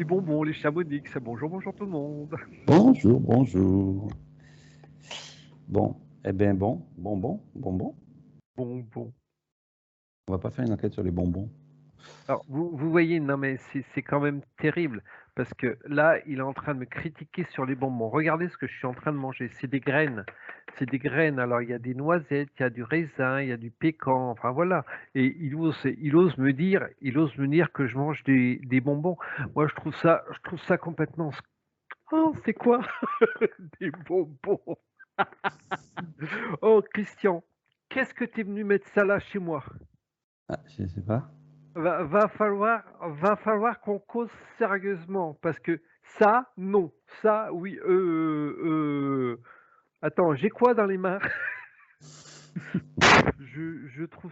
les bonbons, les chamonix. Bonjour, bonjour tout le monde. Bonjour, bonjour. Bon, eh bien bonbon. Bonbons. On va pas faire une enquête sur les bonbons. Alors, vous voyez, non mais c'est quand même terrible parce que là, il est en train de me critiquer sur les bonbons. Regardez ce que je suis en train de manger. C'est des graines. C'est des graines. Alors, il y a des noisettes, il y a du raisin, il y a du pécan. Enfin voilà. Et il ose me dire que je mange des bonbons. Moi, je trouve ça complètement. Oh, c'est quoi des bonbons? Oh, Christian, qu'est-ce que tu es venu mettre ça là chez moi? Ah, je sais pas. Va falloir qu'on cause sérieusement parce que ça, non. Ça, oui. Attends, j'ai quoi dans les mains? Je trouve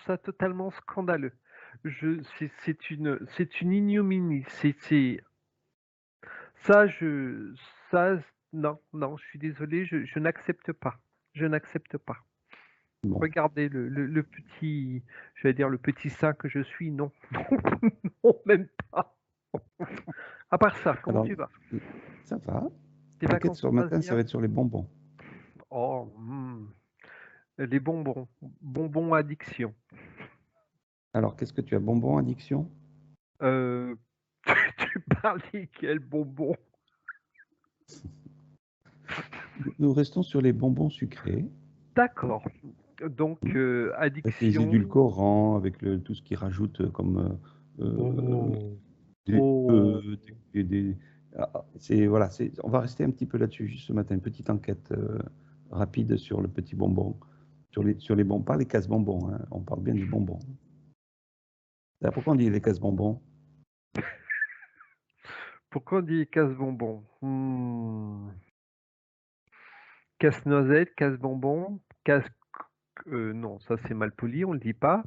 ça totalement scandaleux. C'est une ignominie. Ça, ça, non, non, je suis désolé, je n'accepte pas. Je n'accepte pas. Bon, Regardez le petit, je vais dire le petit saint que je suis, non, non, même pas. À part ça, comment alors, tu vas? ça va. Tes L'enquête vacances sur se le passent matin, ça bien? va être sur les bonbons. Oh, les bonbons, bonbons addiction. Alors, qu'est-ce que tu as? Bonbons, addiction? Euh, tu parles de quel bonbon? Nous restons sur les bonbons sucrés, D'accord. Donc, avec les addiction. édulcorants, avec tout ce qu'ils rajoutent comme Oh, des, oh. voilà, on va rester un petit peu là-dessus juste ce matin, une petite enquête rapide sur le petit bonbon, sur les bonbons, pas les casse-bonbons, hein, on parle bien du bonbon. Pourquoi on dit les casse-bonbons? Pourquoi on dit casse-bonbon? Casse-noisette, casse-bonbon, casse. Non, ça c'est mal poli, on le dit pas.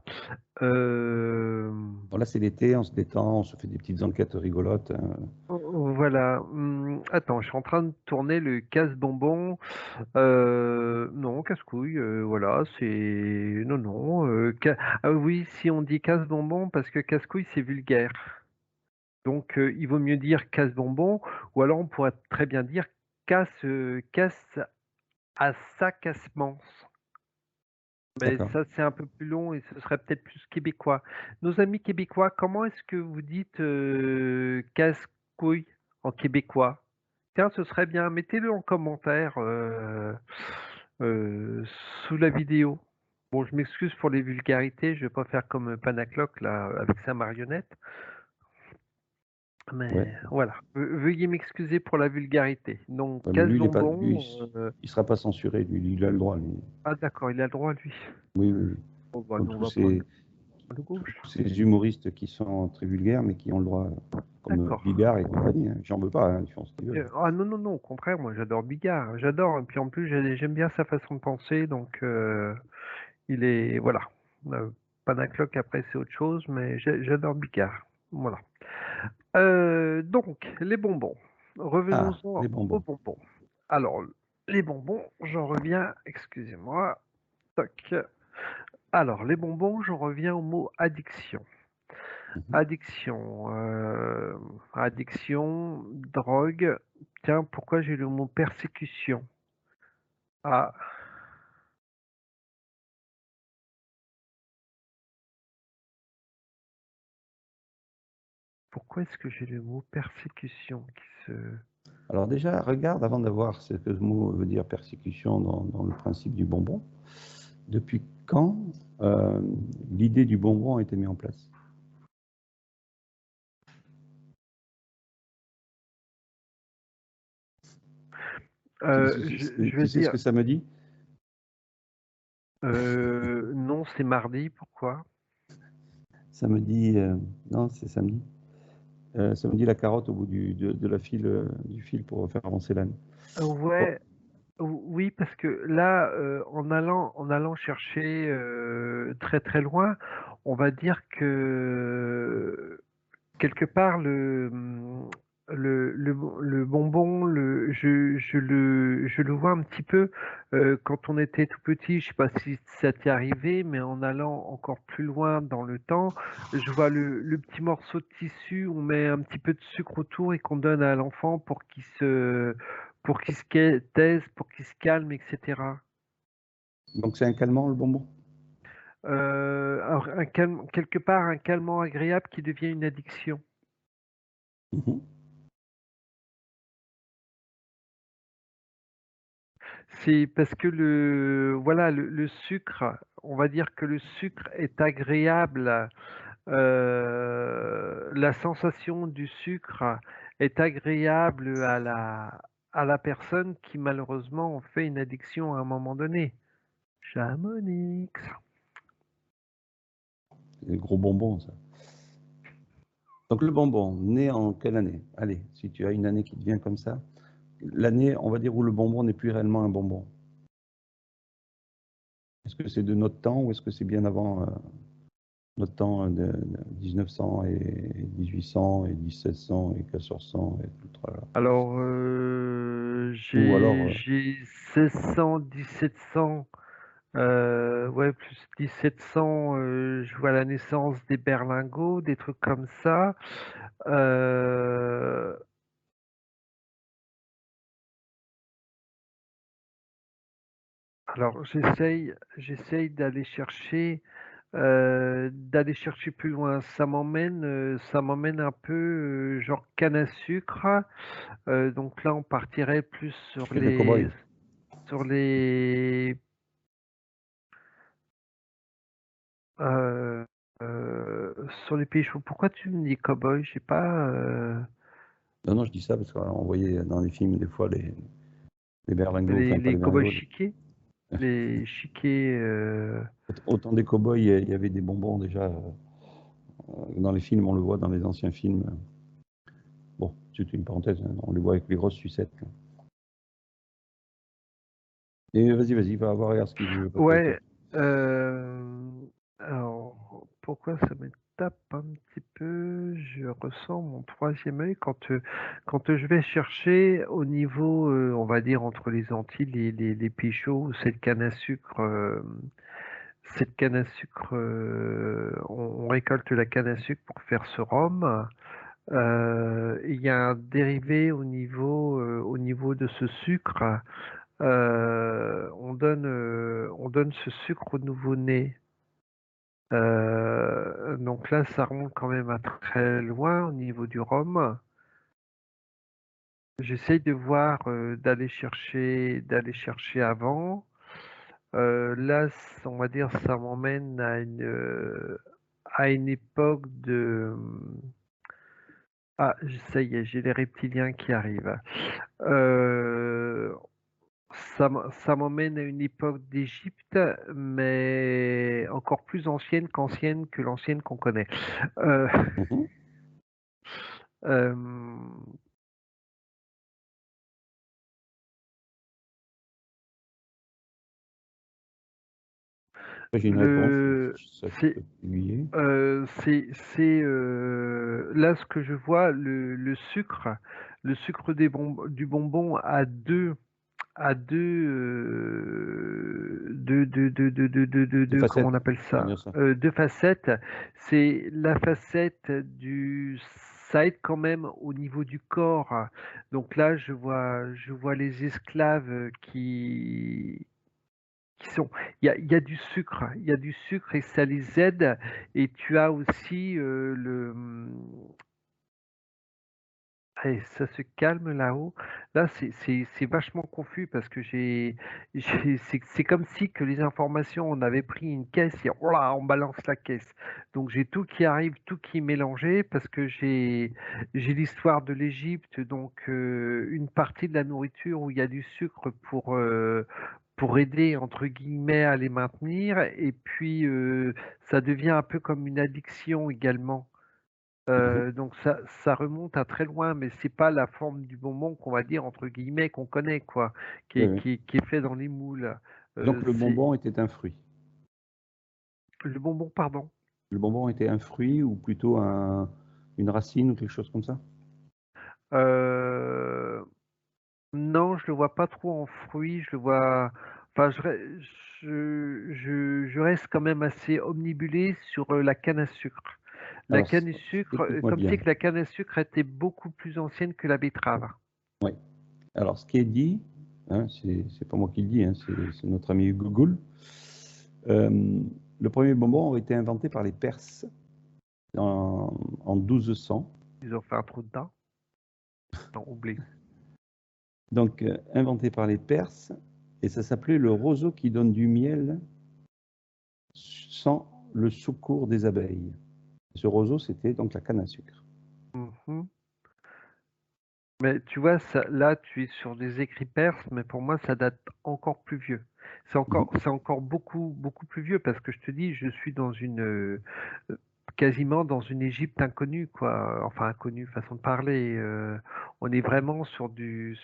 Euh, Bon, là, c'est l'été, on se détend, on se fait des petites enquêtes rigolotes, hein. voilà. Attends, je suis en train de tourner le casse-bonbon. Non, casse-couille. Voilà, c'est non, non. Ah oui, si on dit casse-bonbon parce que casse-couille c'est vulgaire. Donc il vaut mieux dire casse-bonbon ou alors on pourrait très bien dire casse à sa casse-manche. Mais D'accord. ça, c'est un peu plus long et ce serait peut-être plus québécois. Nos amis québécois, comment est-ce que vous dites casse-couille en québécois? Tiens, ce serait bien. Mettez-le en commentaire euh, sous la vidéo. Bon, je m'excuse pour les vulgarités. Je vais pas faire comme Panacloc là avec sa marionnette. Ouais. Mais voilà. Veuillez m'excuser pour la vulgarité. Donc, Ouais, mais lui, casse-bonbon. il sera pas censuré, lui, il a le droit, lui. Ah, d'accord, il a le droit, lui. Oui, oui, oui. Bon, bah, Comme nous, on va prendre le tous gauche. ces humoristes qui sont très vulgaires, mais qui ont le droit, comme D'accord. Bigard et compagnie, hein. J'en veux pas, hein, ils font ce qu'ils veulent. Ah non, non, non, au contraire, moi j'adore Bigard, j'adore, et puis en plus j'aime bien sa façon de penser, donc il est, voilà. Panacloc après c'est autre chose, mais j'adore Bigard, voilà. Donc, les bonbons, Ah, revenons-en les aux bonbons. bonbons. Alors, les bonbons, j'en reviens, excusez-moi, toc. Alors, les bonbons, j'en reviens au mot addiction. Mhm. Addiction, addiction, drogue. Tiens, pourquoi j'ai le mot persécution? Ah, pourquoi est-ce que j'ai le mot persécution qui se... Alors déjà, regarde, avant d'avoir ce que le mot veut dire persécution dans le principe du bonbon, depuis quand l'idée du bonbon a été mise en place? je vais Tu sais ce dire, que ça me dit? non, c'est mardi, pourquoi? Ça me dit, non, c'est samedi. Ça me dit la carotte au bout du fil pour faire avancer l'âne. Bon, Ouais, oui, parce que là, en allant chercher très très loin, on va dire que quelque part le bonbon, je le vois un petit peu quand on était tout petit. Je sais pas si ça t'est arrivé, mais en allant encore plus loin dans le temps, je vois le petit morceau de tissu, on met un petit peu de sucre autour et qu'on donne à l'enfant pour qu'il taise, pour qu'il se calme, etc. Donc c'est un calmant, le bonbon? Alors quelque part un calmant agréable qui devient une addiction. Mhm. C'est parce que voilà, le sucre, on va dire que le sucre est agréable, la sensation du sucre est agréable à la personne qui malheureusement en fait une addiction à un moment donné. Chamonix. C'est des gros bonbons, ça. Donc le bonbon, né en quelle année? Allez, si tu as une année qui te vient comme ça, l'année, on va dire, où le bonbon n'est plus réellement un bonbon. Est-ce que c'est de notre temps ou est-ce que c'est bien avant notre temps de 1900 et 1800 et 1700 et 1400 et tout le tralala? Alors, Ou alors, j'ai 1600, 1700. Ouais, plus 1700, je vois la naissance des berlingots, des trucs comme ça. Euh, alors j'essaye d'aller chercher plus loin. Ça m'emmène un peu genre canne à sucre. Donc là, on partirait plus le cow-boy. sur les, euh, sur les pays chauds. Pourquoi tu me dis cow-boy? J'ai pas. Non, non, je dis ça parce qu'on voyait dans les films des fois les berlingots, enfin pas Les les cow-boys berlingots, chiqués? Les chiquets, autant des cow-boys, il y avait des bonbons déjà. Dans les films, on le voit dans les anciens films. Bon, c'est une parenthèse, hein, on les voit avec les grosses sucettes. Là. Et vas-y, vas-y, va voir, regarde ce qu'il veut pas faire. ouais, alors pourquoi ça me tape un petit peu? Je ressens mon troisième œil quand je vais chercher au niveau, on va dire entre les Antilles, les Pichots, cette canne à sucre, on récolte la canne à sucre pour faire ce rhum. Il y a un dérivé au niveau de ce sucre. On donne ce sucre au nouveau-né. Donc là, ça remonte quand même à très loin au niveau du rhum. J'essaye de voir, d'aller chercher avant. Là, on va dire, ça m'emmène à une époque de. Ah, ça y est, j'ai les reptiliens qui arrivent. Euh, ça m'emmène à une époque d'Égypte, mais encore plus ancienne qu'ancienne que l'ancienne qu'on connaît. Euh, Mhm. euh, J'ai une réponse, le, si ça c'est, peut t'aiguiller. là ce que je vois, le sucre du bonbon a comment on Facettes, appelle on va ça? dire ça. Deux facettes. C'est la facette du ça aide quand même au niveau du corps. Donc là, je vois les esclaves qui sont. Il y a du sucre, il y a du sucre et ça les aide. Et tu as aussi eh, ça se calme là-haut. Là, c'est vachement confus parce que c'est comme si que les informations, on avait pris une caisse et oh là, on balance la caisse. Donc j'ai tout qui arrive, tout qui est mélangé parce que j'ai l'histoire de l'Égypte, donc une partie de la nourriture où il y a du sucre pour aider entre guillemets à les maintenir et puis ça devient un peu comme une addiction également. Mhm. Donc ça remonte à très loin, mais c'est pas la forme du bonbon qu'on va dire entre guillemets qu'on connaît quoi, Oui, oui. qui est fait dans les moules. Donc le C'est bonbon était un fruit. le bonbon, pardon. Le bonbon était un fruit ou plutôt une racine ou quelque chose comme ça? Heu, non, je le vois pas trop en fruits, je le vois enfin je reste quand même assez omnibulé sur, la canne à sucre. La Alors, canne à sucre, écoute-moi comme c'est bien. que la canne à sucre était beaucoup plus ancienne que la betterave. Oui. Alors, ce qui est dit, hein, c'est pas moi qui le dis, hein, c'est notre ami Google. Le premier bonbon aurait été inventé par les Perses en 1200. Ils ont fait un trou dedans? Non, oublie. Donc, inventé par les Perses, et ça s'appelait le roseau qui donne du miel sans le secours des abeilles. Ce roseau, c'était donc la canne à sucre. Mmh. Mais tu vois, ça, là, tu es sur des écrits perses, mais pour moi, ça date encore plus vieux. Mhm. C'est encore beaucoup, beaucoup plus vieux parce que je te dis, je suis dans quasiment dans une Égypte inconnue, quoi. Enfin, inconnue, façon de parler. On est vraiment sur du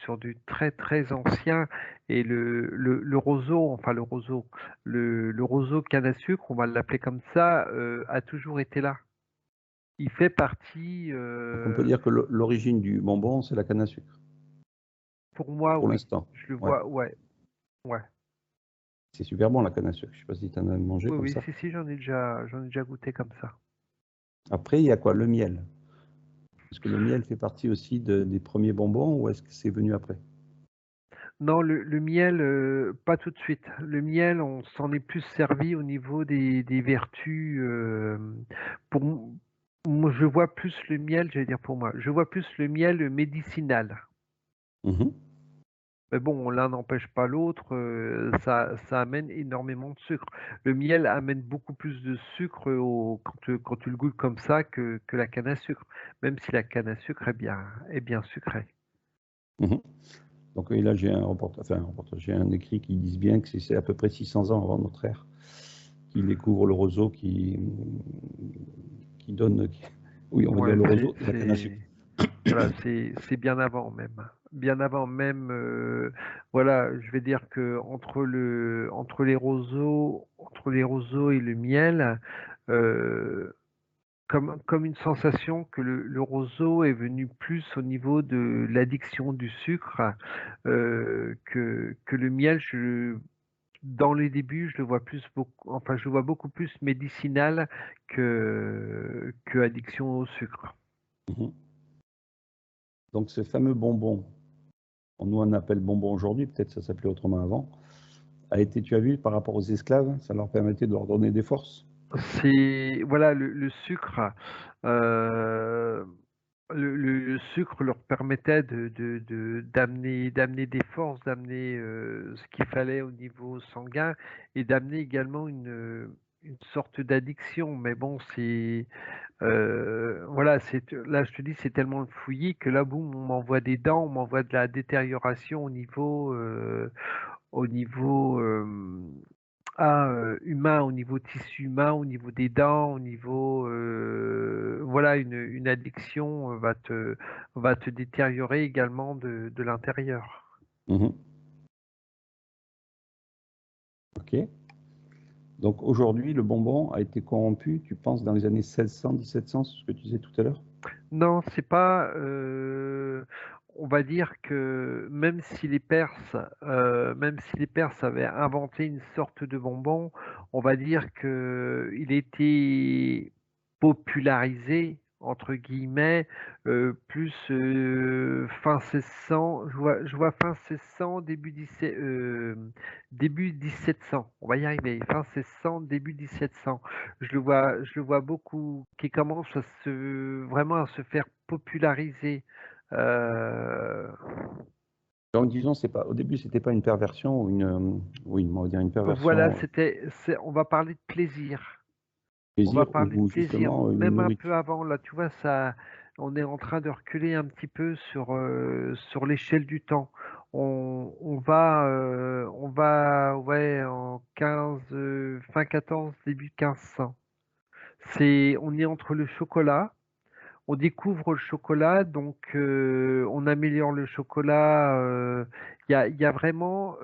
très, très ancien. Et le roseau, enfin, le roseau canne à sucre, on va l'appeler comme ça, a toujours été là. Il fait partie, Donc, on peut dire que l'origine du bonbon, c'est la canne à sucre, pour moi, pour oui. l'instant. Je le Ouais. vois, ouais. Ouais. C'est super bon, la canne à sucre. Je sais pas si tu en as mangé Oui, comme oui, ça. si, si, j'en ai déjà goûté comme ça. Après, il y a quoi? Le miel. Est-ce que le miel fait partie aussi des premiers bonbons ou est-ce que c'est venu après? Non, le miel, pas tout de suite. Le miel, on s'en est plus servi au niveau des vertus. Pour m- Moi, je vois plus le miel, j'allais dire pour moi, je vois plus le miel médicinal. Mhm. Mais bon, l'un n'empêche pas l'autre, ça amène énormément de sucre. Le miel amène beaucoup plus de sucre quand tu le goûtes comme ça que la canne à sucre, même si la canne à sucre est bien sucrée. Mhm. Donc et là, j'ai j'ai un écrit qui disent bien que c'est à peu près 600 ans avant notre ère qu'il découvre le roseau qui donne, oui, on va dire Ouais, le roseau et la canne à sucre. voilà, c'est bien avant même. Bien avant même, voilà, je vais dire que entre les roseaux et le miel, euh, comme une sensation que le roseau est venu plus au niveau de l'addiction du sucre que le miel. Dans les débuts, je le vois enfin, je le vois beaucoup plus médicinal que addiction au sucre. Mhm. Donc ce fameux bonbon, nous on appelle bonbon aujourd'hui, peut-être ça s'appelait autrement avant, a été, tu as vu, par rapport aux esclaves, ça leur permettait de leur donner des forces. C'est voilà le sucre, heu, le sucre leur permettait d'amener des forces, d'amener, ce qu'il fallait au niveau sanguin et d'amener également une sorte d'addiction. Mais bon, voilà, là, je te dis, c'est tellement le fouillis que là, boum, on m'envoie des dents, on m'envoie de la détérioration au niveau, humain, au niveau tissu humain, au niveau des dents, au niveau, voilà, une addiction, va te détériorer également de l'intérieur. Mhm. Ok. Donc aujourd'hui, le bonbon a été corrompu, tu penses, dans les années 1600, 1700, c'est ce que tu disais tout à l'heure? Non, c'est pas, on va dire que même si les Perses avaient inventé une sorte de bonbon, on va dire qu'il était popularisé entre guillemets, plus, fin 1600, je vois fin 1600, début 1700. On va y arriver, fin 1600, début 1700. Je le vois beaucoup qui commence vraiment à se faire populariser. Euh, Donc disons, c'est pas, au début, c'était pas une perversion ou oui, on va dire une voilà, perversion on va parler de plaisir. On va plaisir parler de ou plaisir, justement une même un nourriture. peu avant. Là, tu vois, ça, on est en train de reculer un petit peu sur l'échelle du temps. On va, ouais, en 15, fin 14, début 1500. On est entre le chocolat. on découvre le chocolat, donc on améliore le chocolat. Il y a vraiment,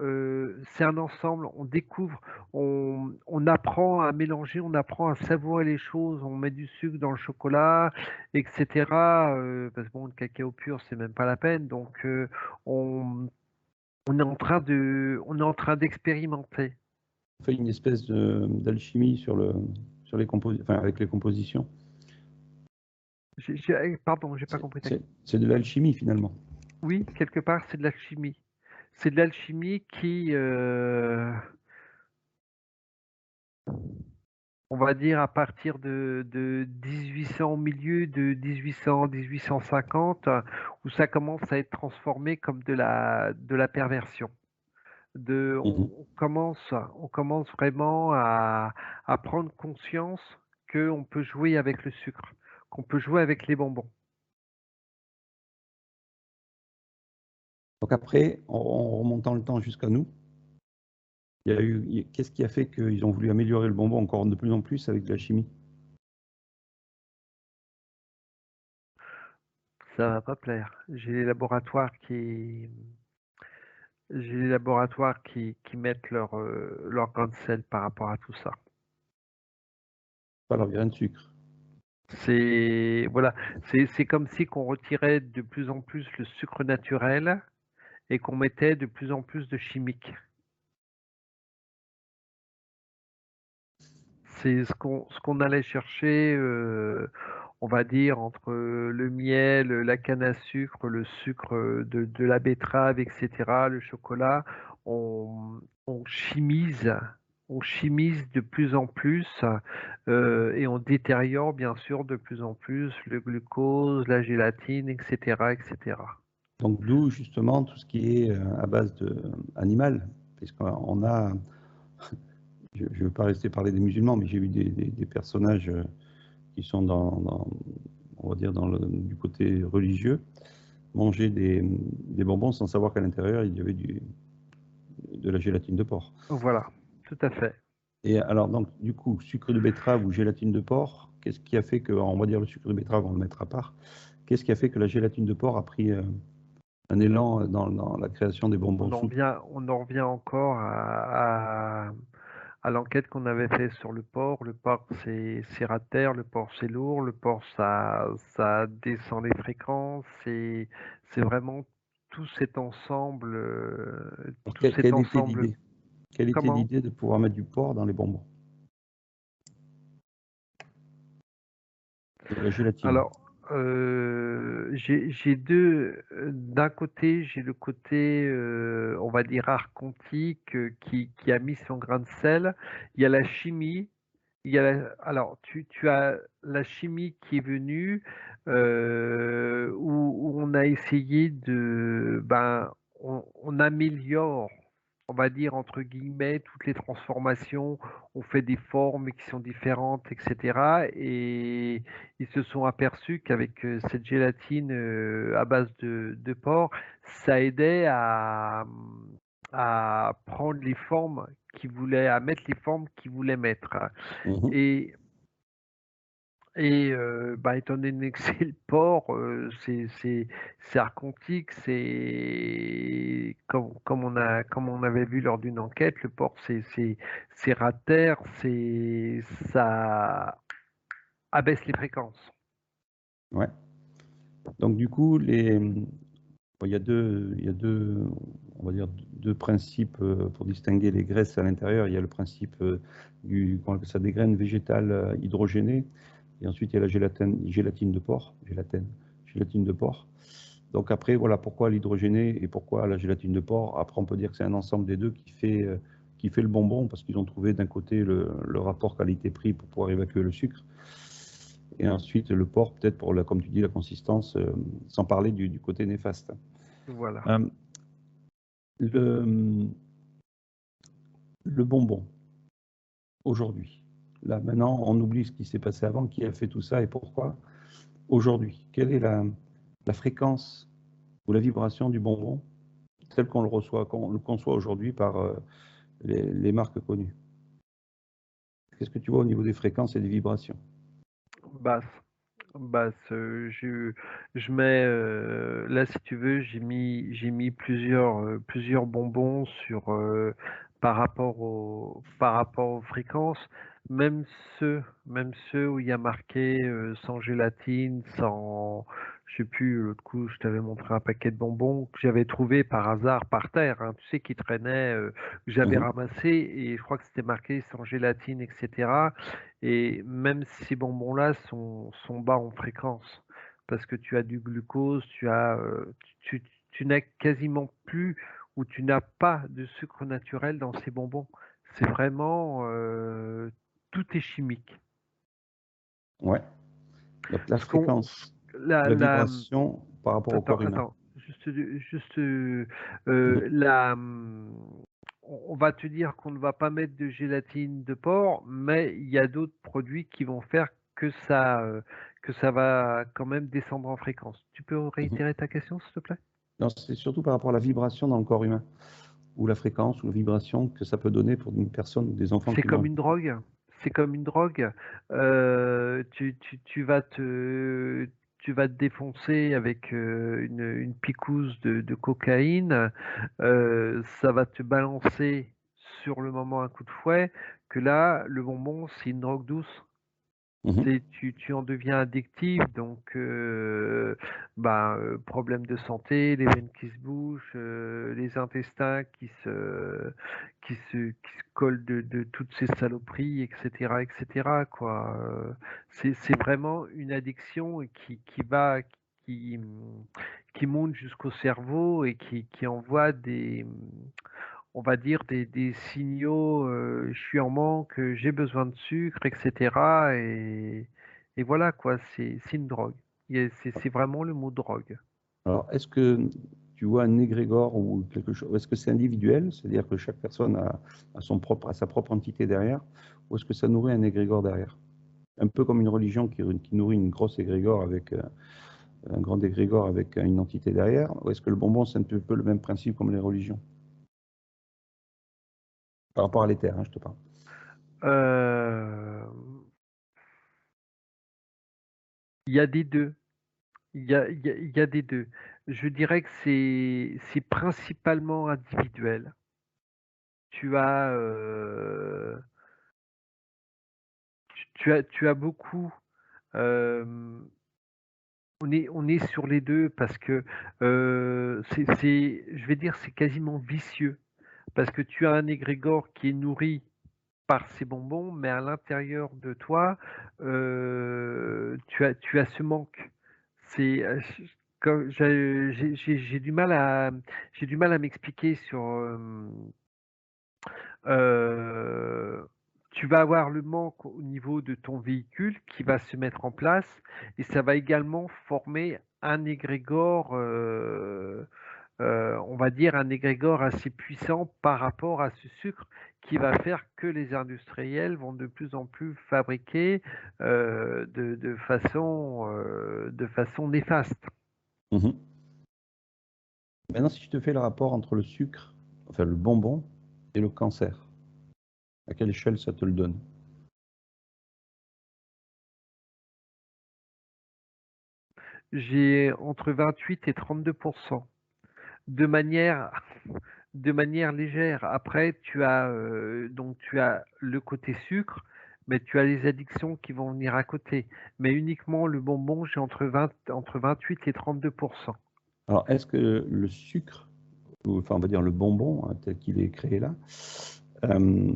c'est un ensemble. On découvre, on apprend à mélanger, on apprend à savourer les choses. On met du sucre dans le chocolat, etc. Parce que bon, le cacao pur, c'est même pas la peine. Donc on, on est en train d'expérimenter. On fait une espèce d'alchimie sur les enfin, avec les compositions. Pardon, j'ai pas compris ta. C'est de l'alchimie finalement. Oui, quelque part, c'est de l'alchimie. C'est de l'alchimie qui, on va dire, à partir de 1800, au milieu de 1800, 1850, où ça commence à être transformé comme de la perversion. Mhm. On commence vraiment à prendre conscience qu'on peut jouer avec le sucre, qu'on peut jouer avec les bonbons. Donc après, en remontant le temps jusqu'à nous, qu'est-ce qui a fait qu'ils ont voulu améliorer le bonbon encore de plus en plus avec de la chimie? Ça va pas plaire. J'ai les laboratoires qui mettent leur grain de sel par rapport à tout ça. Pas leur grain de sucre. C'est voilà, c'est comme si qu'on retirait de plus en plus le sucre naturel et qu'on mettait de plus en plus de chimiques. C'est ce qu'on allait chercher, on va dire, entre le miel, la canne à sucre, le sucre de la betterave, etc., le chocolat. On, on chimise, on chimise de plus en plus et on détériore bien sûr de plus en plus le glucose, la gélatine, etc., etc. Donc d'où justement tout ce qui est à base animal, puisqu'on a, je ne veux pas rester parler des musulmans, mais j'ai vu des personnages qui sont on va dire du côté religieux, manger des bonbons sans savoir qu'à l'intérieur il y avait de la gélatine de porc. Voilà, tout à fait. Et alors donc du coup, sucre de betterave ou gélatine de porc, qu'est-ce qui a fait que, on va dire le sucre de betterave, on le mettra à part, qu'est-ce qui a fait que la gélatine de porc a pris un élan dans la création des bonbons souples? On en revient encore à l'enquête qu'on avait fait sur le porc. Le porc, c'est rater, le porc, c'est lourd, le porc, ça descend les fréquences. C'est vraiment tout cet ensemble, Alors, tout cet quelle était ensemble. l'idée? Quelle était Comment? l'idée de pouvoir mettre du porc dans les bonbons? De la gélatine. Alors, j'ai deux. D'un côté, j'ai le côté, on va dire, art quantique qui a mis son grain de sel. Il y a la chimie. Alors, tu as la chimie qui est venue où on a essayé on améliore, on va dire entre guillemets, toutes les transformations. On fait des formes qui sont différentes, etc. Et ils se sont aperçus qu'avec cette gélatine à base de porc, ça aidait à prendre les formes qu'ils voulaient, à mettre les formes qu'ils voulaient mettre. Mhm. Et, étant donné que c'est le porc, c'est archontique, c'est comme on avait vu lors d'une enquête, le porc c'est rater, ça abaisse les fréquences. Ouais. Donc du coup, bon, il y a deux, on va dire deux principes pour distinguer les graisses à l'intérieur. Il y a le principe qu'on appelle ça, des graines végétales hydrogénées, et ensuite il y a la gélatine de porc, gélatine de porc. Donc après, voilà pourquoi l'hydrogéné et pourquoi la gélatine de porc. Après, on peut dire que c'est un ensemble des deux qui fait le bonbon, parce qu'ils ont trouvé d'un côté le rapport qualité-prix pour pouvoir évacuer le sucre, et ensuite le porc peut-être pour, comme tu dis, la consistance, sans parler du côté néfaste. Voilà. Euh, le, le bonbon, aujourd'hui, là maintenant, on oublie ce qui s'est passé avant, qui a fait tout ça et pourquoi. Aujourd'hui, quelle est la fréquence ou la vibration du bonbon tel qu'on le reçoit, qu'on le conçoit aujourd'hui par les marques connues? Qu'est-ce que tu vois au niveau des fréquences et des vibrations? Basse. Bah, je mets, là, si tu veux, j'ai mis plusieurs bonbons sur, par rapport aux fréquences, même même ceux où il y a marqué, sans gélatine, sans je sais plus, l'autre coup, je t'avais montré un paquet de bonbons que j'avais trouvé par hasard par terre, hein, tu sais, qui traînait, que j'avais Mhm. ramassé et je crois que c'était marqué sans gélatine et cetera. Et même ces bonbons-là sont bas en fréquence, parce que tu as du glucose, tu n'as quasiment plus ou tu n'as pas de sucre naturel dans ces bonbons. C'est vraiment, tout est chimique. Ouais. Donc la Ce qu'on, fréquence de la, la la, vibration par rapport au attends, corps humain. attends, juste, Mhm. on va te dire qu'on ne va pas mettre de gélatine de porc, mais il y a d'autres produits qui vont faire que ça va quand même descendre en fréquence. Tu peux Mhm. réitérer ta question, s'il te plaît? Non, c'est surtout par rapport à la vibration dans le corps humain, ou la fréquence ou la vibration que ça peut donner pour une personne ou des enfants C'est qui comme mangent une beaucoup. drogue. C'est comme une drogue. Tu vas te défoncer avec une picouse de cocaïne. Ça va te balancer sur le moment un coup de fouet. Que là, le bonbon, c'est une drogue douce. Mhm. Tu en deviens addictif, donc problème de santé, les veines qui se bouchent, les intestins qui se collent de toutes ces saloperies, etc., etc., quoi. C'est vraiment une addiction qui, mmh, qui monte jusqu'au cerveau et qui envoie on va dire des signaux, je suis en manque, j'ai besoin de sucre, et cetera et voilà quoi, c'est une drogue. C'est vraiment le mot drogue. Alors, est-ce que tu vois un égrégore ou quelque chose, est-ce que c'est individuel, c'est-à-dire que chaque personne a sa propre entité derrière, ou est-ce que ça nourrit un égrégore derrière? Un peu comme une religion qui nourrit une grosse égrégore avec un grand égrégore avec une entité derrière, ou est-ce que le bonbon, c'est un peu le même principe comme les religions? Par rapport à l'éther, hein, je te parle. Hem, il y a des 2. Il y a des 2. Je dirais que c'est principalement individuel. Tu as, tu as beaucoup, hem on est sur les 2 parce que, je vais dire, c'est quasiment vicieux. Parce que tu as un égrégore qui est nourri par ces bonbons, mais à l'intérieur de toi, tu as ce manque. C'est, j Quand j'ai du mal à m'expliquer sur, Heu, tu vas avoir le manque au niveau de ton véhicule qui va se mettre en place et ça va également former un égrégore, on va dire un égrégore assez puissant par rapport à ce sucre qui va faire que les industriels vont de plus en plus fabriquer, de façon néfaste. Mhm. Maintenant, si je te fais le rapport entre le sucre, enfin le bonbon, et le cancer, à quelle échelle ça te le donne? J'ai entre 28 et 32 de manière de manière légère. Après, tu as le côté sucre, mais tu as les addictions qui vont venir à côté. Mais uniquement le bonbon, j'ai entre 28 et 32. Alors, est-ce que le sucre, ou enfin, on va dire le bonbon, hein, tel qu'il est créé là, euh,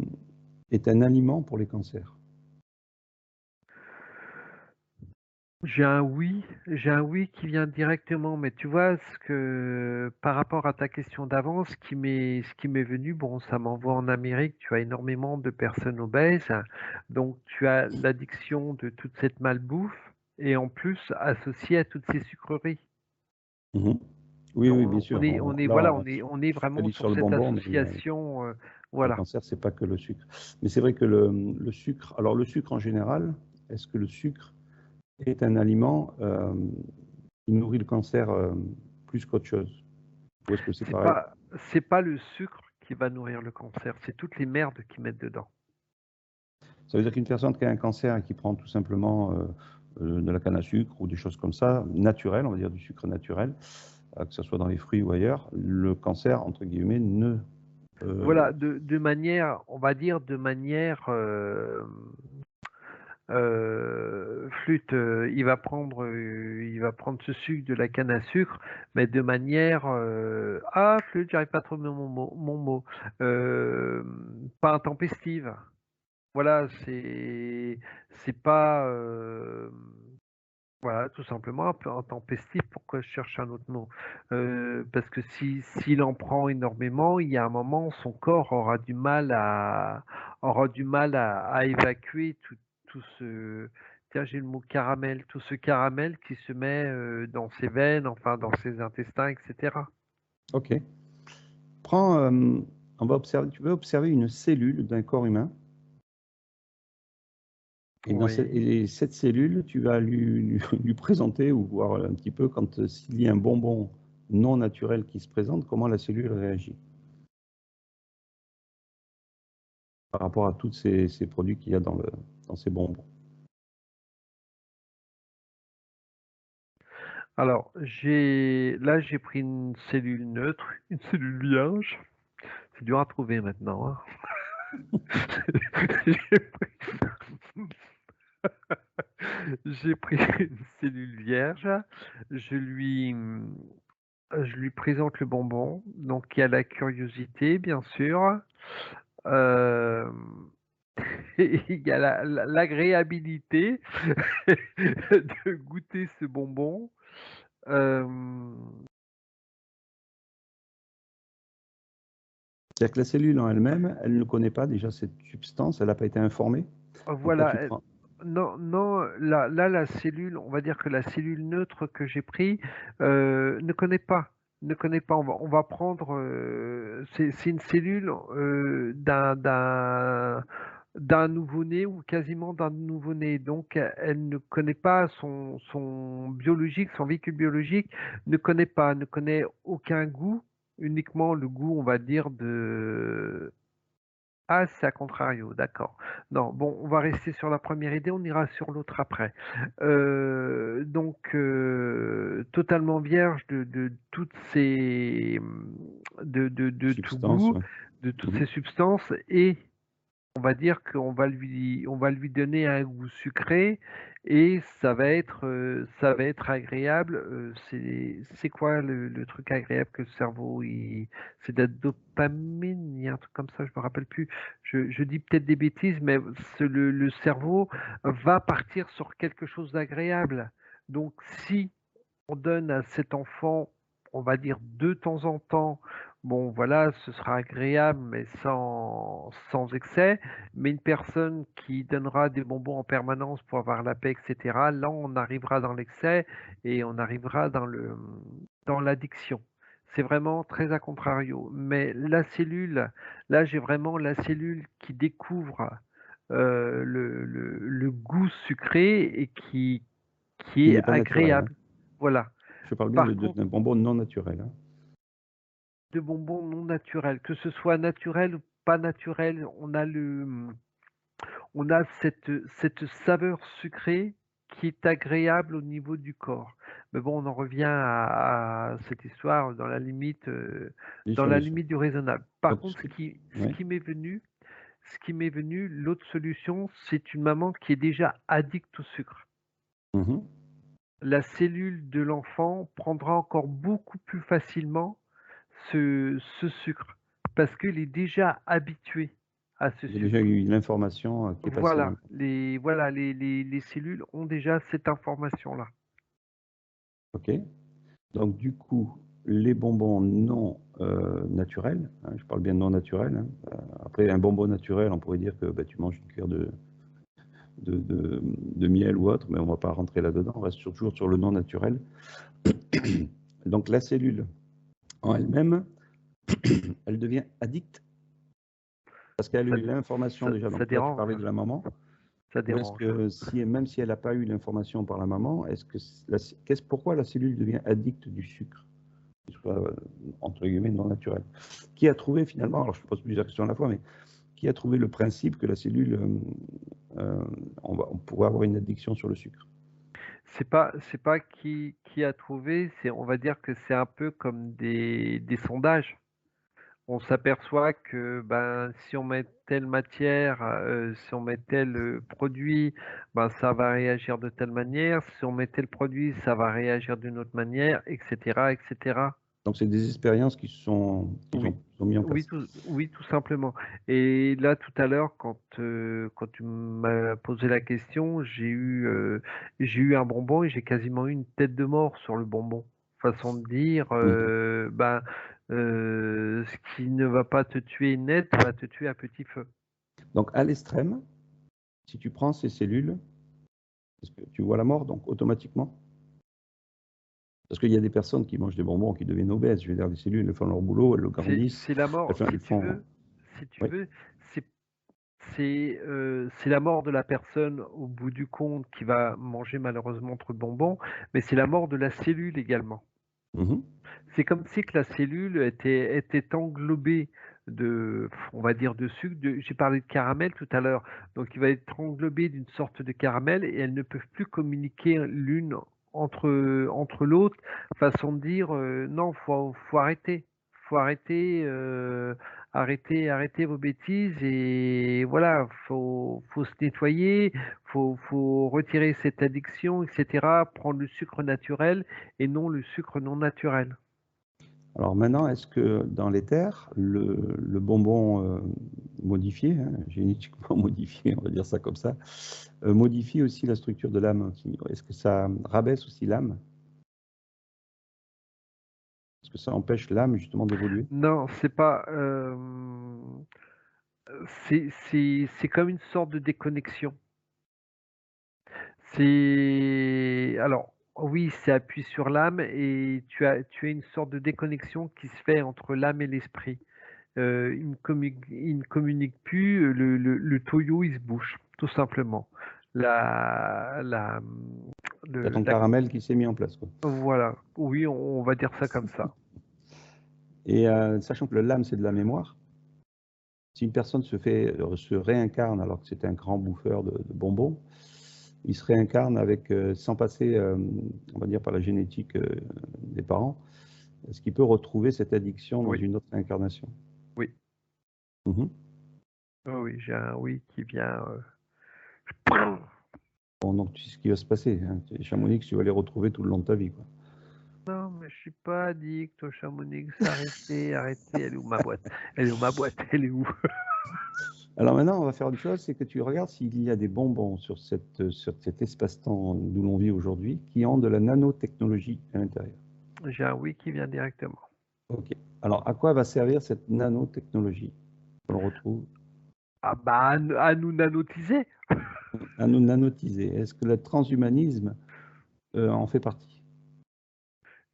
est un aliment pour les cancers? J'ai un oui qui vient directement, mais tu vois, par rapport à ta question d'avant, ce qui m'est venu, bon, ça m'envoie en Amérique, tu as énormément de personnes obèses, donc tu as l'addiction de toute cette malbouffe et en plus associée à toutes ces sucreries. Mhm. Oui, oui, bien sûr. Là, On est je vraiment focalise sur sur le cette bonbon, mais association, le voilà. cancer, c'est pas que le sucre. Mais c'est vrai que le sucre, alors le sucre en général, est-ce que le sucre est un aliment qui nourrit le cancer plus qu'autre chose? Ou est-ce que c'est pareil? C'est pas le sucre qui va nourrir le cancer, c'est toutes les merdes qu'ils mettent dedans. Ça veut dire qu'une personne qui a un cancer et qui prend tout simplement de la canne à sucre ou des choses comme ça, naturelles, on va dire du sucre naturel, que ce soit dans les fruits ou ailleurs, le cancer, entre guillemets, ne... Voilà, de manière, on va dire de manière Flûte, il va prendre ce sucre de la canne à sucre, mais de manière ah Flûte, j'arrive pas à trouver mon mot, pas intempestive. Voilà, c'est pas voilà, tout simplement un peu intempestif. Pourquoi je cherche un autre mot? Parce que s'il en prend énormément, il y a un moment, son corps aura du mal à évacuer tout ce, tiens, j'ai le mot caramel, tout ce caramel qui se met dans ses veines, enfin dans ses intestins, etc. Ok. Prends, on va observer, tu veux observer une cellule d'un corps humain. Et, Oui. et cette cellule, tu vas lui présenter ou voir un petit peu quand s'il y a un bonbon non naturel qui se présente, comment la cellule réagit par rapport à tous ces produits qu'il y a dans ces bonbons. Alors, j'ai pris une cellule neutre, une cellule vierge. C'est dur à trouver maintenant, hein. J'ai pris j'ai pris une cellule vierge, je lui, je lui présente le bonbon, donc il y a la curiosité bien sûr, hem et il y a l'agréabilité de goûter ce bonbon, hem, C'est-à-dire que la cellule en elle-même, elle ne connaît pas déjà cette substance, elle n'a pas été informée. Donc là, voilà, tu prends. non, non, la cellule, on va dire que la cellule neutre que j'ai pris, ne connaît pas, ne connaît pas. On va prendre, c'est une cellule, d'un nouveau-né ou quasiment d'un nouveau-né. Donc elle ne connaît pas son biologique, son véhicule biologique ne connaît aucun goût, uniquement le goût, on va dire de ah, c'est à contrario, d'accord. Non, bon, on va rester sur la première idée, on ira sur l'autre après. Donc, totalement vierge de toutes ces, de tout Substance, goût, ouais. de toutes Mhm. ces substances et on va dire on va lui donner un goût sucré et ça va être agréable. C'est quoi le truc agréable que le cerveau il c'est de la dopamine, il y a un truc comme ça, je me rappelle plus. Je dis peut-être des bêtises, mais le cerveau va partir sur quelque chose d'agréable. Donc si on donne à cet enfant, on va dire de temps en temps, bon voilà, ce sera agréable, mais sans excès. Mais une personne qui donnera des bonbons en permanence pour avoir la paix, etc., là, on arrivera dans l'excès et on arrivera dans l'addiction. C'est vraiment très à contrario. Mais la cellule, là, j'ai vraiment la cellule qui découvre le goût sucré et qui Qui est n'est pas naturel, hein. agréable. Voilà. Je parle bien Par contre, d'un bonbon non naturel, hein. de bonbons non naturels, que ce soit naturel ou pas naturel, on a cette saveur sucrée qui est agréable au niveau du corps. Mais bon, on en revient à cette histoire Bien dans sûr, la bien sûr. limite du raisonnable. Par Donc, contre, ouais. ce qui m'est venu, l'autre solution, c'est une maman qui est déjà addicte au sucre. Mhm. La cellule de l'enfant prendra encore beaucoup plus facilement ce sucre parce qu'il est déjà habitué à ce Il y a déjà sucre. eu l'information qui est passée dans Voilà, le... les cellules ont déjà cette information-là. OK. Donc, du coup, les bonbons non naturels, hein, je parle bien non naturels, hein. Après, un bonbon naturel, on pourrait dire que bah, tu manges une cuillère de miel ou autre, mais on ne va pas rentrer là-dedans, on reste toujours sur le non naturel. Donc, la cellule en elle-même, elle devient addicte parce qu'elle a Ça, eu l'information déjà. ça Donc, là, tu dérange, parlais de la maman. ça Ou est-ce dérange. que, si, même si elle n'a pas eu l'information par la maman, est-ce que pourquoi la cellule devient addicte du sucre, qui soit entre guillemets non naturel? Qui a trouvé finalement, alors je pose plusieurs questions à la fois, mais qui a trouvé le principe que la cellule, on pourrait avoir une addiction sur le sucre? c'est pas qui a trouvé, c'est on va dire que c'est un peu comme des sondages. On s'aperçoit que, ben, si on met telle matière, si on met tel, produit, ben, ça va réagir de telle manière. Si on met tel produit, ça va réagir d'une autre manière et cetera et cetera. Donc c'est des expériences Oui, qui sont mises en place. oui, tout simplement. Et là, tout à l'heure, quand tu m'as posé la question, j'ai eu un bonbon et j'ai quasiment eu une tête de mort sur le bonbon. Façon de dire, Mhm. ben, ce qui ne va pas te tuer net va te tuer à petit feu. Donc à l'extrême, si tu prends ces cellules, est-ce que tu vois la mort donc automatiquement? Parce qu'il y a des personnes qui mangent des bonbons qui deviennent obèses. Je veux dire, les cellules, elles font leur boulot, elles le grandissent. C'est la mort, Elles font. si tu Oui. veux, c'est c'est la mort de la personne au bout du compte qui va manger malheureusement trop de bonbons, mais c'est la mort de la cellule également. Mhm. C'est comme si que la cellule était englobée de, on va dire, de sucre. J'ai parlé de caramel tout à l'heure. Donc, il va être englobé d'une sorte de caramel et elles ne peuvent plus communiquer l'une entre l'autre. Façon de dire, non, faut arrêter. Faut arrêter, arrêter vos bêtises et voilà, faut se nettoyer, faut retirer cette addiction, etc. Prendre le sucre naturel et non le sucre non naturel. Alors maintenant, est-ce que dans les terres, le bonbon modifié, hein, génétiquement modifié, on va dire ça comme ça, modifie aussi la structure de l'âme aussi? Est-ce que ça rabaisse aussi l'âme? Est-ce que ça empêche l'âme justement d'évoluer? Non, c'est pas, c'est comme une sorte de déconnexion. C'est alors oui, ça appuie sur l'âme et tu as une sorte de déconnexion qui se fait entre l'âme et l'esprit. Ils ne communiquent plus, le toyo, il se bouche, tout simplement. La la, mmh, Tu as le ton la caramel qui s'est mis en place, quoi. voilà, oui, on va dire ça comme ça. Et sachant que l'âme, c'est de la mémoire, si une personne se réincarne alors que c'était un grand bouffeur de bonbons, il se réincarne avec, sans passer, on va dire, par la génétique des parents, est-ce qu'il peut retrouver cette addiction dans Oui, une autre incarnation? oui, Mhm. oui, j'ai un oui qui vient, Bon, donc tu sais ce qui va se passer, hein. Les Chamonix, tu vas les retrouver tout le long de ta vie, quoi. Non, mais je suis pas addict au Chamonix. Arrêtez, arrêtez. Elle est où ma boîte? Elle est où ma boîte? Elle est où? Alors maintenant, on va faire une chose, c'est que tu regardes s'il y a des bonbons sur cet espace-temps d'où l'on vit aujourd'hui qui ont de la nanotechnologie à l'intérieur. J'ai un oui qui vient directement. Ok. Alors, à quoi va servir cette nanotechnologie qu'on retrouve Ah bah, à nous nanotiser. à nous nanotiser? Est-ce que le transhumanisme en fait partie?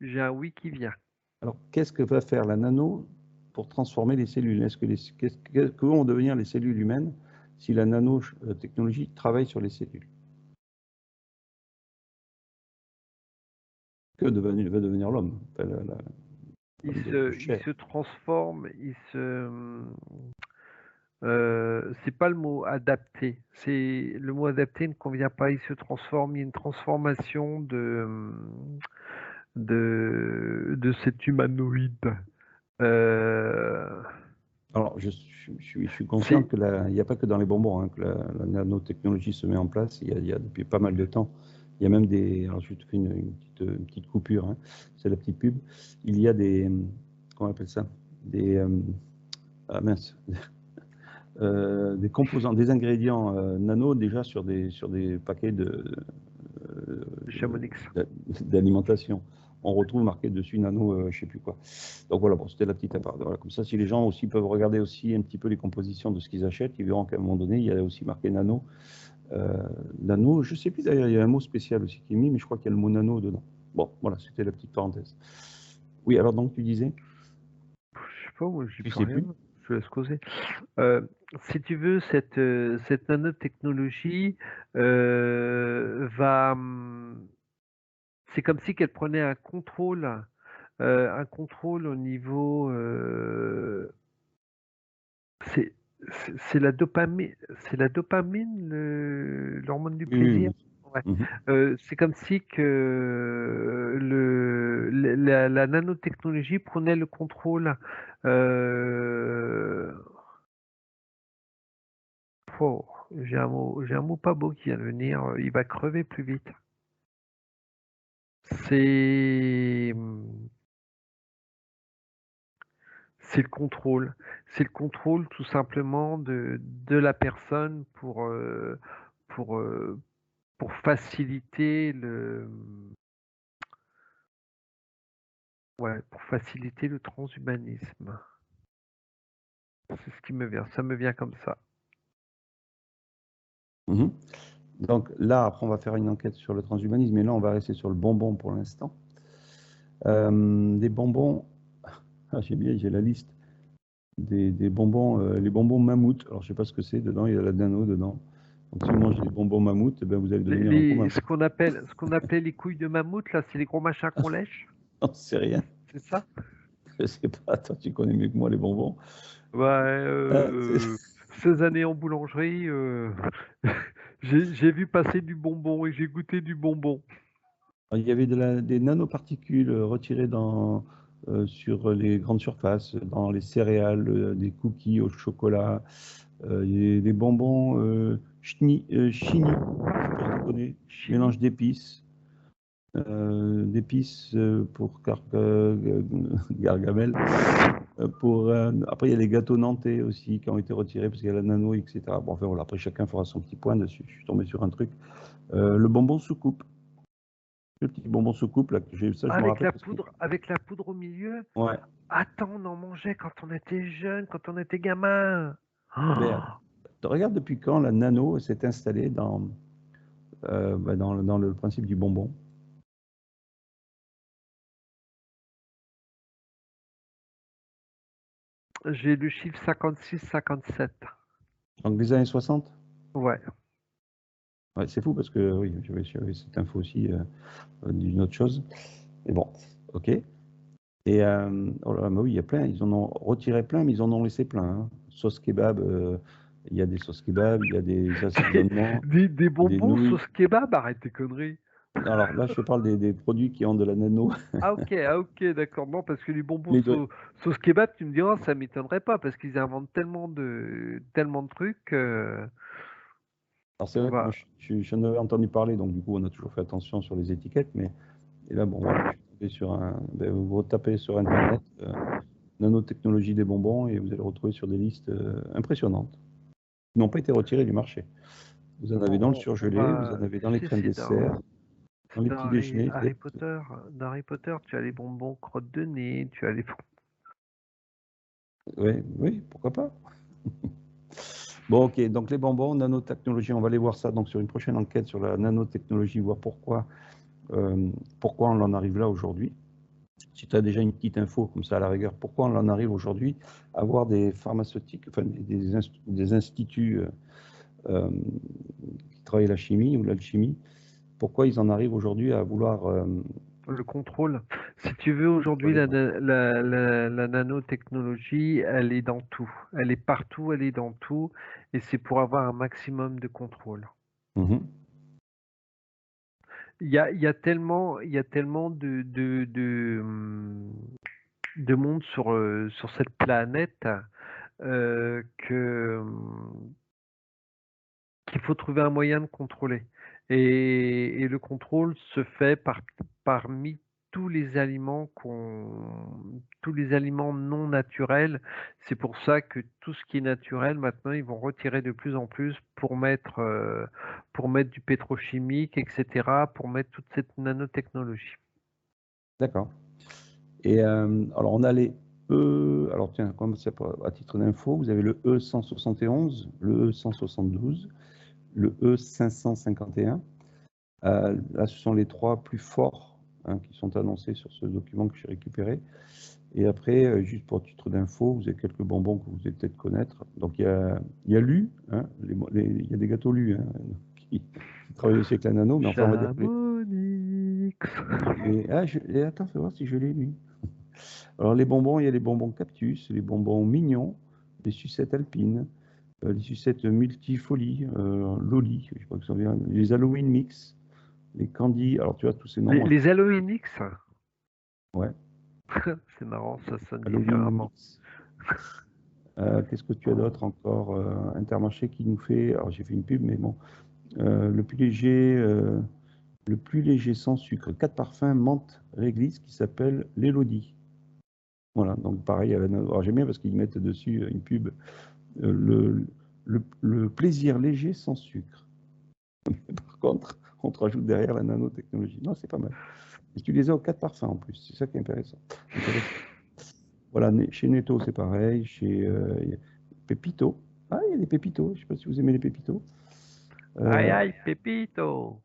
J'ai un oui qui vient. Alors, qu'est-ce que va faire la nano pour transformer les cellules? Est-ce que que vont devenir les cellules humaines si la nanotechnologie travaille sur les cellules? Va devenir l'homme? Enfin, l'homme de Il chair. se transforme, c'est pas le mot adapté. C'est le mot adapté ne convient pas. Il se transforme. Il y a une transformation de cet humanoïde. Euh, Alors, je suis conscient c'est que il n'y a pas que dans les bonbons hein, que la nanotechnologie se met en place. Il y a depuis pas mal de temps. Il y a même des. Alors, je te fais une petite coupure. Hein, c'est la petite pub. Il y a des. Comment on appelle ça? Des. Ah mince. Des composants, des ingrédients nano déjà sur des paquets Chamonix. d'alimentation. On retrouve marqué dessus nano, je ne sais plus quoi. Donc voilà, bon, c'était la petite aparté. Voilà, comme ça, si les gens aussi peuvent regarder aussi un petit peu les compositions de ce qu'ils achètent, ils verront qu'à un moment donné, il y a aussi marqué nano. Nano, je ne sais plus d'ailleurs, il y a un mot spécial aussi qui est mis, mais je crois qu'il y a le mot nano dedans. Bon, voilà, c'était la petite parenthèse. Oui, alors donc tu disais, Je sais pas, moi, j'y tu peux sais rien. plus. Je laisse causer. Euh, Si tu veux, cette nanotechnologie c'est comme si qu'elle prenait un contrôle au niveau. C'est c'est la dopamine, l'hormone du Oui, oui, plaisir. oui. Ouais. Mhm. C'est comme si que la nanotechnologie prenait le contrôle. euh, oh, j'ai un mot pas beau qui vient de venir. Il va crever plus vite. C'est c'est le contrôle. C'est le contrôle tout simplement de la personne pour, pour faciliter pour faciliter le transhumanisme. C'est ce qui me vient. Ça me vient comme ça. Mhm. Donc là, après, on va faire une enquête sur le transhumanisme, mais là, on va rester sur le bonbon pour l'instant. Des bonbons, j'ai bien, j'ai la liste des bonbons, les bonbons mammouth. Alors, je sais pas ce que c'est dedans, il y a la nano dedans. Donc, si vous mangez des bonbons mammouth, eh ben, vous allez devenir un gros mammouth. Ce qu'on appelait les couilles de mammouth, là, c'est les gros machins qu'on lèche. Non, c'est rien. C'est ça? Je sais pas, toi, tu connais mieux que moi les bonbons. Ouais, Ah, 16 années en boulangerie, j'ai vu passer du bonbon et j'ai goûté du bonbon. il y avait des nanoparticules retirées sur les grandes surfaces, dans les céréales, des cookies au chocolat, il y a des bonbons chini, je sais pas si tu connais, Chimie? mélange d'épices pour Gargamel. Après, il y a les gâteaux nantais aussi qui ont été retirés parce qu'il y a la nano, etc. Bon, enfin voilà, après chacun fera son petit point dessus. Je suis tombé sur un truc. Le bonbon soucoupe. Le petit bonbon soucoupe, là, que j'ai ça, je me rappelle parce que. Avec la poudre au milieu? Ouais, Attends, on en mangeait quand on était jeune, quand on était gamin. ben, Oh, regarde depuis quand la nano s'est installée dans le principe du bonbon. j'ai le chiffre 56-57. Donc les années 60. Ouais. Ouais, c'est fou parce que oui, j'avais cette info aussi d'une autre chose. Mais bon, ok. Et oh là là, mais oui, il y a plein, ils en ont retiré plein, mais ils en ont laissé plein. Hein. Sauce kebab, il y a des sauces kebab, il y a des assaisonnements, Des des bonbons nouilles. sauce kebab, arrête tes conneries. Alors là, je te parle des produits qui ont de la nano. Ah ok, d'accord. Non, parce que les bonbons Les deux. sauce kebab, tu me diras, ça m'étonnerait pas, parce qu'ils inventent tellement de trucs. Alors c'est On vrai que moi, va. j'en avais entendu parler, donc du coup, on a toujours fait attention sur les étiquettes. Mais et là, bon, voilà, je suis tombé sur vous retapez sur Internet nanotechnologie des bonbons et vous allez retrouver sur des listes impressionnantes qui n'ont pas été retirées du marché. Vous en avez dans le On surgelé, vous va. en avez dans Tu les sais, crèmes c'est dessert, dans les petits déjeuners. Dans Harry Potter, tu as les bonbons crottes de nez, tu as les. Ouais, oui, pourquoi pas. Bon, ok, donc les bonbons, nanotechnologie, on va aller voir ça donc sur une prochaine enquête sur la nanotechnologie, voir pourquoi on en arrive là aujourd'hui. Si tu as déjà une petite info comme ça à la rigueur, pourquoi on en arrive aujourd'hui à avoir des pharmaceutiques, enfin des instituts qui travaillent la chimie ou l'alchimie, pourquoi ils en arrivent aujourd'hui à vouloir Le contrôle. Si tu veux, aujourd'hui, contrôler. la nanotechnologie, elle est dans tout. Elle est partout, elle est dans tout. Et c'est pour avoir un maximum de contrôle. Mhm. Il y a tellement de monde sur cette planète que qu'il faut trouver un moyen de contrôler. Et le contrôle se fait parmi tous les aliments non naturels. C'est pour ça que tout ce qui est naturel, maintenant, ils vont retirer de plus en plus pour mettre du pétrochimique, etc., pour mettre toute cette nanotechnologie. D'accord. Et alors on a les alors tiens, comme c'est à titre d'info, vous avez le E171, le E172, le E551. Là, ce sont les trois plus forts hein, qui sont annoncés sur ce document que j'ai récupéré. Et après, juste pour titre d'info, vous avez quelques bonbons que vous allez peut-être connaître. Donc il y a Lu, hein, il y a des gâteaux Lu hein, qui travaillent aussi avec la nano, mais enfin on va dire que Chamonix. et attends, fais voir si je l'ai lui. Alors les bonbons, il y a les bonbons cactus, les bonbons mignons, les sucettes alpines, les sucettes multifolies, Loli, je crois que ça vient, les Halloween mix, les Candy, alors tu as tous ces noms. Les Halloween X. Ouais, C'est marrant, ça sonne Halloween différemment. Mix. Qu'est-ce que tu as d'autre encore? Intermarché qui nous fait, alors j'ai fait une pub, mais bon, le plus léger sans sucre, 4 parfums menthe réglisse qui s'appelle l'Élodie. Voilà, donc pareil, alors j'aime bien parce qu'ils mettent dessus une pub, le plaisir léger sans sucre. Par contre, on te rajoute derrière la nanotechnologie. Non, c'est pas mal. Et tu les as aux 4 parfums en plus, c'est ça qui est intéressant. Voilà, chez Netto, c'est pareil. Chez Pépito. Ah, il y a des Pépitos. Je ne sais pas si vous aimez les Pépitos. Aïe aïe, Pépito.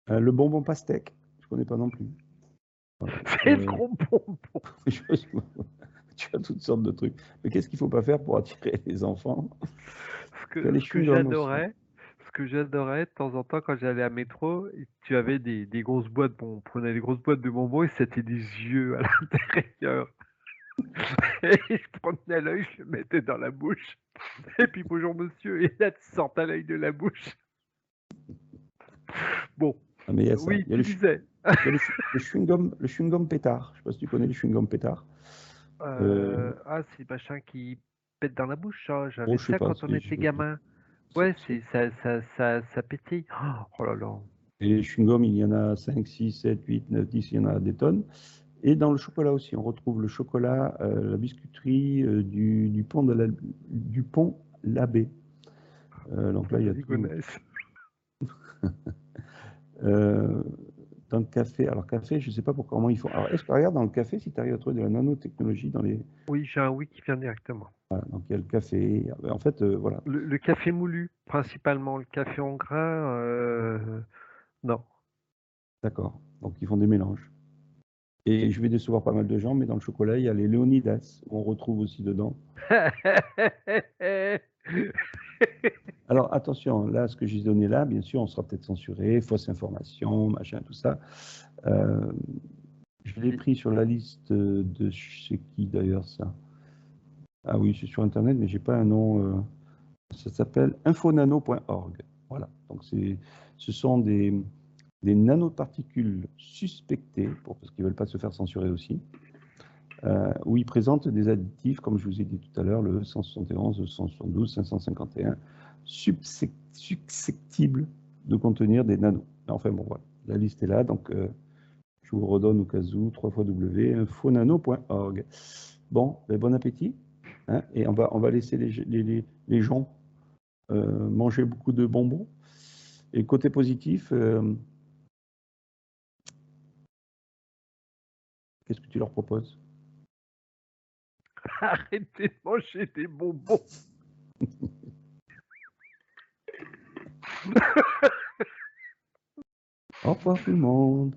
Le bonbon pastèque. Je ne connais pas non plus. Voilà. C'est trop bonbon. Tu as toutes sortes de trucs. Mais qu'est-ce qu'il ne faut pas faire pour attirer les enfants? Tu as les Ce que chewing-gums aussi. j'adorais, de temps en temps, quand j'allais à métro, tu avais des grosses boîtes, bon, on prenait des grosses boîtes de bonbons et c'était des yeux à l'intérieur. Et je prenais l'œil, je le mettais dans la bouche. Et puis bonjour monsieur, et là tu sortais l'œil de la bouche. Bon, Ah, mais il y a ça. oui, Il y a tu disais. il y a le chewing-gum pétard. Je ne sais pas si tu connais le chewing-gum pétard. Ah, c'est le machin qui pète dans la bouche, ça. Oh, J'avais je sais ça pas. quand on était gamin. Ouais, ça pétille. Oh là là. Et les chewing-gums, il y en a 5, 6, 7, 8, 9, 10, il y en a des tonnes. Et dans le chocolat aussi, on retrouve le chocolat, la biscuiterie du pont Labbé. Donc là, il y a Ils tout. connaissent. Euh, dans le café, alors café, je ne sais pas comment ils font. Alors, est-ce que regarde dans le café si tu arrives à trouver de la nanotechnologie dans les. Oui, j'ai un oui qui vient directement. Voilà, donc il y a le café. En fait, voilà. Le café moulu, principalement. Le café en grains, non. D'accord. Donc ils font des mélanges. Et je vais décevoir pas mal de gens, mais dans le chocolat, il y a les Léonidas, où on retrouve aussi dedans. Alors attention, là, ce que j'ai donné là, bien sûr, on sera peut-être censuré, fausse information, machin, tout ça. Je l'ai pris sur la liste de chez qui d'ailleurs ça? Ah oui, c'est sur Internet, mais j'ai pas un nom. Ça s'appelle infonano.org. Voilà. Donc ce sont des nanoparticules suspectées, parce qu'ils ne veulent pas se faire censurer aussi, où ils présentent des additifs, comme je vous ai dit tout à l'heure, le 171, le 172, 551, susceptibles de contenir des nanos. Enfin bon, voilà, la liste est là, donc je vous redonne au cas où, www.infonano.org. Bon, ben, bon appétit, hein, et on va laisser les gens manger beaucoup de bonbons. Et côté positif, qu'est-ce que tu leur proposes? Arrêtez de manger des bonbons. Au revoir tout le monde.